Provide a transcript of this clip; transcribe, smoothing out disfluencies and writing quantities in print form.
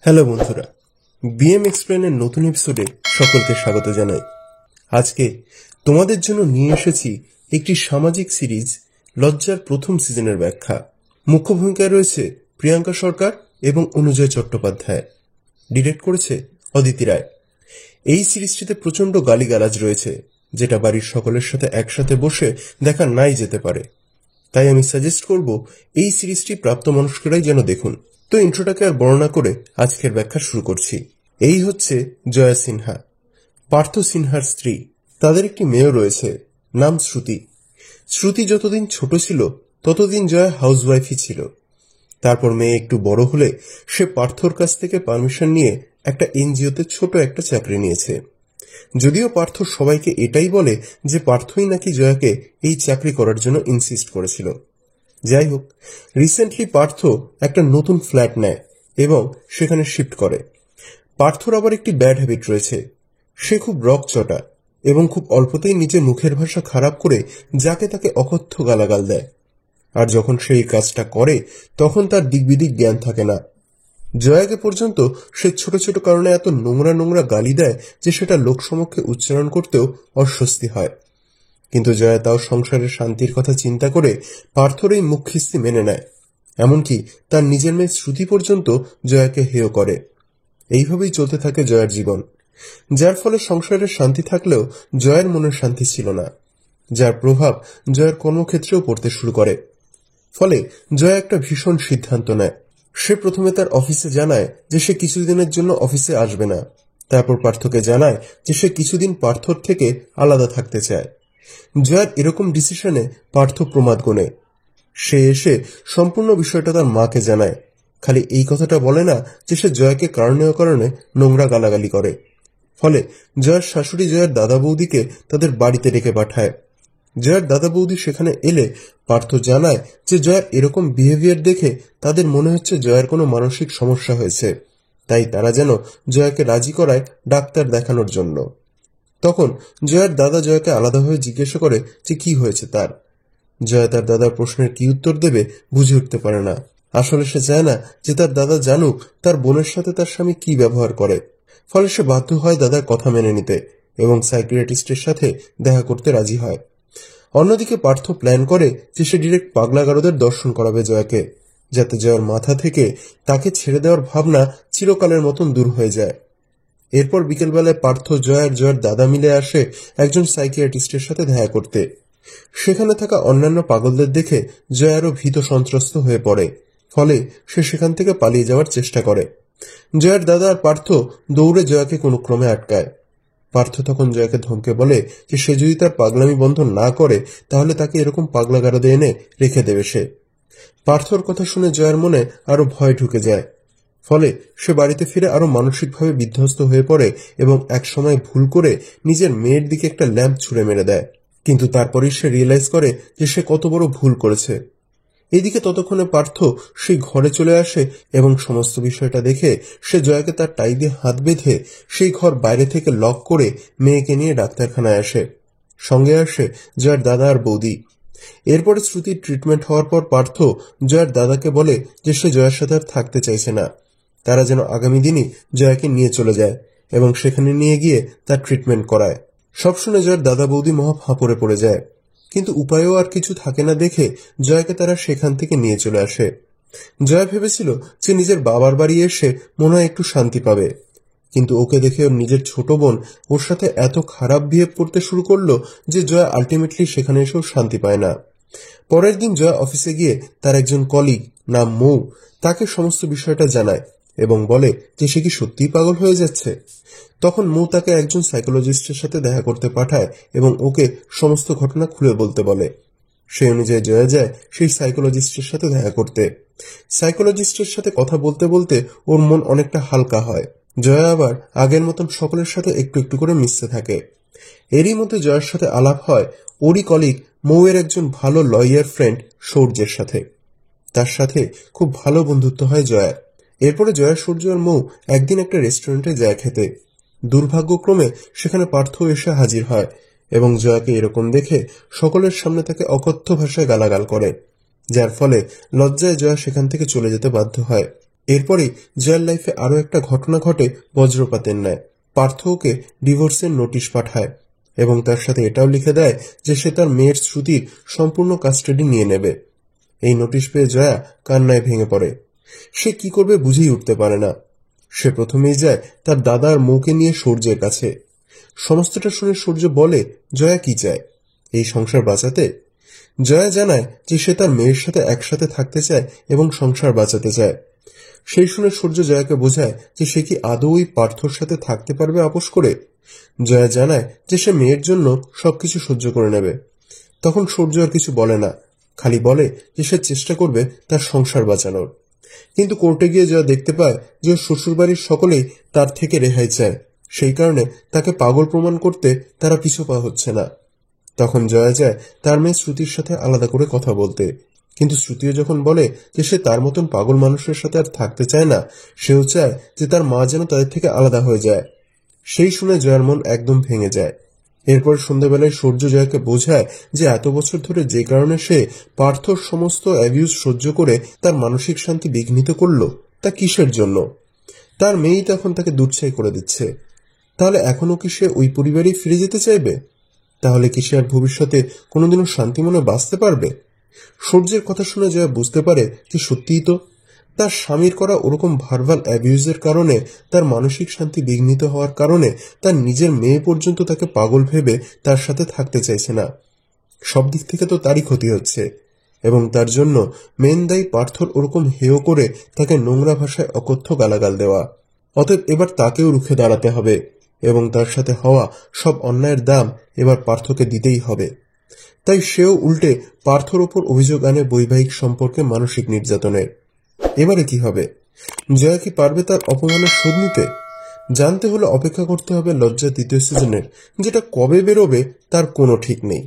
Hello বন্ধুরা, BM এক্সপ্লেনের নতুন এপিসোডে সকলকে স্বাগত জানাই। আজকে তোমাদের জন্য নিয়ে এসেছি একটি সামাজিক সিরিজ লজ্জার প্রথম সিজনের ব্যাখ্যা। মুখ্য ভূমিকায় রয়েছে প্রিয়াঙ্কা সরকার এবং অনুজয় চট্টোপাধ্যায়। ডিরেক্ট করেছে অদিতি রায়। এই সিরিজটিতে প্রচণ্ড গালিগালাজ রয়েছে, যেটা বাড়ির সকলের সাথে একসাথে বসে দেখা নাই যেতে পারে। তাই আমি সাজেস্ট করব এই সিরিজটি প্রাপ্তবয়স্করাই যেন দেখুন। তো ইন্ট্রোটাকে আর বর্ণনা করে আজকের ব্যাখ্যা শুরু করছি। এই হচ্ছে জয়া সিনহা, পার্থ সিনহার স্ত্রী। তাদের একটি মেয়ে রয়েছে, নাম শ্রুতি। শ্রুতি যতদিন ছোট ছিল ততদিন জয়া হাউসওয়াইফই ছিল। তারপর মেয়ে একটু বড় হলে সে পার্থর কাছ থেকে পারমিশন নিয়ে একটা এনজিওতে ছোট একটা চাকরি নিয়েছে। যদিও পার্থ সবাইকে এটাই বলে যে পার্থই নাকি জয়াকে এই চাকরি করার জন্য ইনসিস্ট করেছিল। যাই হোক, রিসেন্টলি পার্থ একটা নতুন ফ্ল্যাট নেয় এবং সেখানে শিফট করে। পার্থর আবার একটি ব্যাড হ্যাবিট রয়েছে। সে খুব রকচটা এবং খুব অল্পতেই নিজের মুখের ভাষা খারাপ করে যাকে তাকে অকথ্য গালাগাল দেয়। আর যখন সে এই কাজটা করে তখন তার দিকবিদিক জ্ঞান থাকে না। জয়াকে পর্যন্ত সে ছোট ছোট কারণে এত নোংরা নোংরা গালি দেয় যে সেটা লোকসমক্ষে উচ্চারণ করতেও অস্বস্তি হয়। কিন্তু জয়া তাও সংসারের শান্তির কথা চিন্তা করে পার্থর এই মুখ খিস্তি মেনে নেয়। এমনকি তার নিজের মেয়ে শ্রুতি পর্যন্ত জয়াকে হেয় করে। এইভাবেই চলতে থাকে জয়ার জীবন, যার ফলে সংসারের শান্তি থাকলেও জয়ার মনের শান্তি ছিল না, যার প্রভাব জয়ার কর্মক্ষেত্রেও পড়তে শুরু করে। ফলে জয়া একটা ভীষণ সিদ্ধান্ত নেয়। সে প্রথমে তার অফিসে জানায় যে সে কিছুদিনের জন্য অফিসে আসবে না। তারপর পার্থকে জানায় যে সে কিছুদিন পার্থর থেকে আলাদা থাকতে চায়। জয়ার এরকম ডিসিশনে পার্থ প্রমাদ গোনে। সে এসে সম্পূর্ণ বিষয়টা তার মাকে জানায়। খালি এই কথাটা বলে না যে সে জয়াকে কারণে অকারণে নোংরা গালাগালি করে। ফলে জয়ার শাশুড়ি জয়ার দাদা বৌদিকে তাদের বাড়িতে ডেকে পাঠায়। জয়ার দাদা বৌদি সেখানে এলে পার্থ জানায় যে জয়ার এরকম বিহেভিয়ার দেখে তাদের মনে হচ্ছে জয়ার কোনো মানসিক সমস্যা হয়েছে, তাই তারা যেন জয়াকে রাজি করায় ডাক্তার দেখানোর জন্য। তখন জয়ার দাদা জয়াকে আলাদাভাবে জিজ্ঞাসা করে যে কি হয়েছে তার। জয়া তার দাদার প্রশ্নের কি উত্তর দেবে বুঝে উঠতে পারে না। আসলে সে চায় না যে তার দাদা জানুক তার বোনের সাথে তার স্বামী কি ব্যবহার করে। ফলে সে বাধ্য হয় দাদার কথা মেনে নিতে এবং সাইকিয়াট্রিস্টের সাথে দেখা করতে রাজি হয়। অন্যদিকে পার্থ প্ল্যান করে যে সে ডিরেক্ট পাগলাগারদের দর্শন করাবে জয়াকে, যাতে জয়ার মাথা থেকে তাকে ছেড়ে দেওয়ার ভাবনা চিরকালের মতন দূর হয়ে যায়। এরপর বিকেলবেলায় পার্থ জয়ার দাদা মিলে আসে একজন সাইকিয়াট্রিস্টের সাথে দেখা করতে। সেখানে থাকা অন্যান্য পাগলদের দেখে জয়া আরো ভীত সন্ত্রস্ত হয়ে পড়ে। ফলে সে সেখান থেকে পালিয়ে যাওয়ার চেষ্টা করে। জয়ার দাদা আর পার্থ দৌড়ে জয়াকে কোনো ক্রমে আটকায়। পার্থ তখন জয়াকে ধমকে বলে যে সে যদি তার পাগলামি বন্ধ না করে তাহলে তাকে এরকম পাগলাগারদে এনে রেখে দেবে সে। পার্থর কথা শুনে জয়ার মনে আরো ভয় ঢুকে যায়। ফলে সে বাড়িতে ফিরে আরো মানসিকভাবে বিধ্বস্ত হয়ে পড়ে এবং একসময় ভুল করে নিজের মেয়ের দিকে একটা ল্যাম্প ছুঁড়ে মেরে দেয়। কিন্তু তারপরেই সে রিয়েলাইজ করে যে সে কত বড় ভুল করেছে। এদিকে ততক্ষণে পার্থ সেই ঘরে চলে আসে এবং সমস্ত বিষয়টা দেখে সে জয়াকে তার টাই দিয়ে হাত বেঁধে সেই ঘর বাইরে থেকে লক করে মেয়েকে নিয়ে ডাক্তারখানায় আসে। সঙ্গে আসে জয়ার দাদা আর বৌদি। এরপরে শ্রুতির ট্রিটমেন্ট হওয়ার পর পার্থ জয়ার দাদাকে বলে যে সে জয়ার সাথে আর থাকতে চাইছে না। তারা যেন আগামী দিনই জয়াকে নিয়ে চলে যায় এবং সেখানে নিয়ে গিয়ে তার ট্রিটমেন্ট করায়। সব শুনে জয়ার দাদা বৌদি মহা ফাঁপড়ে পড়ে যায়। কিন্তু উপায়ও আর কিছু থাকে না দেখে জয়াকে তারা সেখান থেকে নিয়ে চলে আসে। জয়া ভেবেছিল যে নিজের বাবার বাড়ি এসে মনে হয় একটু শান্তি পাবে, কিন্তু ওকে দেখে ওর নিজের ছোট বোন ওর সাথে এত খারাপ বিহেভ করতে শুরু করলো যে জয়া আলটিমেটলি সেখানে এসেও শান্তি পায় না। পরের দিন জয়া অফিসে গিয়ে তার একজন কলিগ নাম মৌ তাকে সমস্ত বিষয়টা জানায় এবং বলে যে সে কি সত্যিই পাগল হয়ে যাচ্ছে। তখন মৌ তাকে একজন সাইকোলজিস্টের সাথে দেখা করতে পাঠায় এবং ওকে সমস্ত ঘটনা খুলে বলতে বলে। সেই অনুযায়ী জয়া যায় সেই সাইকোলজিস্টের সাথে দেখা করতে। সাইকোলজিস্টের সাথে কথা বলতে বলতে ওর মন অনেকটা হালকা হয়। জয়া আবার আগের মতন সকলের সাথে একটু একটু করে মিশতে থাকে। এরই মধ্যে জয়ার সাথে আলাপ হয় ওরই কলিগ মৌয়ের একজন ভালো লয়ার ফ্রেন্ড সূর্যের সাথে। তার সাথে খুব ভালো বন্ধুত্ব হয় জয়ার। এরপরে জয়া, সূর্য আর মৌ একদিন একটা রেস্টুরেন্টে যায় খেতে। দুর্ভাগ্যক্রমে সেখানে পার্থ এসে হাজির হয় এবং জয়াকে এরকম দেখে সকলের সামনে তাকে অকথ্য ভাষায় গালাগাল করে, যার ফলে লজ্জায় জয়া সেখান থেকে চলে যেতে বাধ্য হয়। এরপরে জয়ার লাইফে আরো একটা ঘটনা ঘটে বজ্রপাতের ন্যায়। পার্থ ওকে ডিভোর্সের নোটিশ পাঠায় এবং তার সাথে এটাও লিখে দেয় যে সে তার মেয়ের শ্রুতির সম্পূর্ণ কাস্টাডি নিয়ে নেবে। এই নোটিশ পেয়ে জয়া কান্নায় ভেঙে পড়ে। সে কি করবে বুঝেই উঠতে পারে না। সে প্রথমেই যায় তার দাদা আর মৌকে নিয়ে সূর্যের কাছে। সমস্তটা শুনে সূর্য বলে জয়া কি চায়, এই সংসার বাঁচাতে। জয়া জানায় যে সে তার মেয়ের সাথে একসাথে থাকতে চায় এবং সংসার বাঁচাতে চায়। সেই শুনে সূর্য জয়াকে বোঝায় যে সে কি আদৌ ওই পার্থর সাথে থাকতে পারবে আপোষ করে। জয়া জানায় যে সে মেয়ের জন্য সবকিছু সহ্য করে নেবে। তখন সূর্য আর কিছু বলে না, খালি বলে যে সে চেষ্টা করবে তার সংসার বাঁচানোর। কিন্তু কোর্টে গিয়ে জয়া দেখতে পায় যে ওর শ্বশুরবাড়ির সকলেই তার থেকে রেহাই চায়, সেই কারণে তাকে পাগল প্রমাণ করতে তারা পিছু পা হচ্ছে না। তখন জয়া যায় তার মেয়ে শ্রুতির সাথে আলাদা করে কথা বলতে, কিন্তু শ্রুতিও যখন বলে যে সে তার মতন পাগল মানুষের সাথে আর থাকতে চায় না, সেও চায় যে তার মা যেন তাদের থেকে আলাদা হয়ে যায়। সেই শুনে জয়ার মন একদম ভেঙে যায়। এরপর সন্ধ্যাবেলায় সূর্য জয়াকে বোঝায় যে এত বছর ধরে যে কারণে সে পার্থর সমস্ত অ্যাবিউজ সহ্য করে তার মানসিক শান্তি বিঘ্নিত করল, তা কিসের জন্য। তার মেয়েই তখন তাকে দুচ্ছাই করে দিচ্ছে। তাহলে এখনো কি সে ওই পরিবারেই ফিরে যেতে চাইবে? তাহলে কি সে আর ভবিষ্যতে কোনোদিনও শান্তি মনে বাঁচতে পারবে? সূর্যের কথা শুনে জয়া বুঝতে পারে যে সত্যিই তো তার স্বামীর করা ওরকম ভার্বাল অ্যাবিউজের কারণে, তার মানসিক শান্তি বিঘ্নিত হওয়ার কারণে তার নিজের মেয়ে পর্যন্ত তাকে পাগল ভেবে তার সাথে থাকতে চাইছে না। সব দিক থেকে তো তারই ক্ষতি হচ্ছে, এবং তার জন্য মেন দায়ী পার্থর ওরকম হেয় করে তাকে নোংরা ভাষায় অকথ্য গালাগাল দেওয়া। অতএব এবার তাকেও রুখে দাঁড়াতে হবে এবং তার সাথে হওয়া সব অন্যায়ের দাম এবার পার্থকে দিতেই হবে। তাই সেও উল্টে পার্থর ওপর অভিযোগ আনে বৈবাহিক সম্পর্কে মানসিক নির্যাতনের। এবারে কি হবে? জয়া কি পারবে তার অপমানের শোধ নিতে? জানতে হলে অপেক্ষা করতে হবে লজ্জা 2য় সিজনের, যেটা কবে বেরোবে তার কোনো ঠিক নেই।